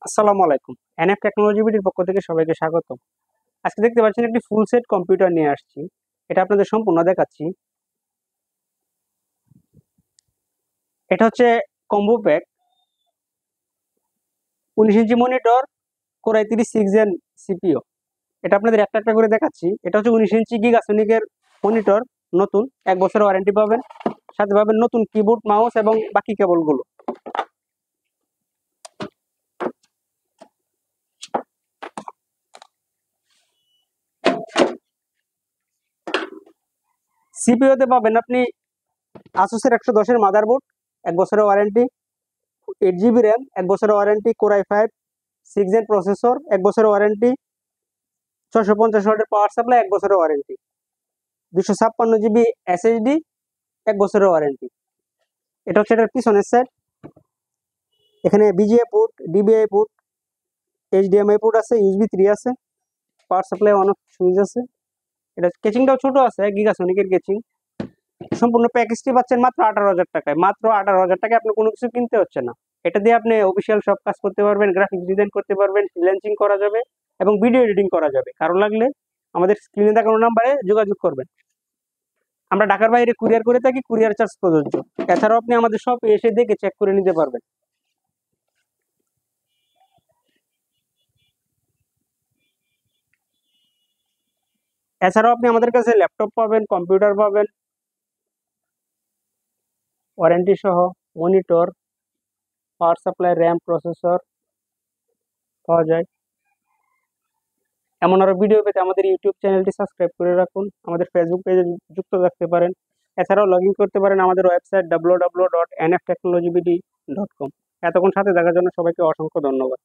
আসসালামু আলাইকুম। NF technology বিডির পক্ষ থেকে সবাইকে স্বাগতম। আজকে দেখতে পাচ্ছেন একটি ফুল সেট কম্পিউটার নিয়ে আসছি। এটা আপনাদের সম্পূর্ণ দেখাচ্ছি। এটা হচ্ছে combo pack, 19 inch monitor, core i3 6 gen CPU. এটা আপনাদের একটা একটা করে দেখাচ্ছি। এটা হচ্ছে 19 ইঞ্চি গিগাসনিকের মনিটর, নতুন 1 বছরের ওয়ারেন্টি পাবেন। সাথে পাবেন নতুন কিবোর্ড, মাউস এবং বাকি কেবলগুলো। সিপিইউতে পাবেন আপনি আসুসের 110 মাদারবোর্ড, 1 বছরের ওয়ারেন্টি, 8 GB র্যাম, 1 বছরের warranty, core i5 6 gen processor, 1 বছরের ওয়ারেন্টি, 650 ওয়াটের পাওয়ার সাপ্লাই, 1 বছরের ওয়ারেন্টি, 256 GB SSD, 1 বছরের ওয়ারেন্টি। এটা হচ্ছে এটার পিছনের সাইড। এখানে VGA port, DBI port, HDMI port আছে, ইউএসবি 3 আছে, power supply on off switch আছে। এটা কেচিংটাও ছোট আছে, গিগাসনিকের কেচিং। সম্পূর্ণ প্যাকেজটি পাচ্ছেন মাত্র 18,000 টাকায়। মাত্র 18,000 টাকায় আপনি কোনো কিছু কিনতে হচ্ছে না। এটা দিয়ে আপনি অফিসিয়াল সব কাজ করতে পারবেন, গ্রাফিক্স ডিজাইন করতে পারবেন, ফ্রিল্যান্সিং করা যাবে এবং ভিডিও এডিটিং করা যাবে। কারো লাগলে আমাদের স্ক্রিনে দেখানো নাম্বারে যোগাযোগ করবেন। আমরা ঢাকার বাইরে কুরিয়ার করে থাকি, কুরিয়ার চার্জ প্রযোজ্য। এছাড়াও আপনি আমাদের শপে এসে দেখে চেক করে নিতে পারবেন। এছাড়াও আপনি আমাদের কাছে ল্যাপটপ পাবেন, কম্পিউটার পাবেন, ওয়ারেন্টি সহ, monitor, power supply, RAM, processor পাওয়া যায়। এমন আরো ভিডিও পেতে আমাদের ইউটিউব চ্যানেলটি সাবস্ক্রাইব করে রাখুন, আমাদের ফেসবুক পেজে যুক্ত থাকতে পারেন। এছাড়াও লগ ইন করতে পারেন আমাদের ওয়েবসাইট www.nftechnologybd.com। এতক্ষণ সাথে থাকার জন্য সবাইকে অসংখ্য ধন্যবাদ।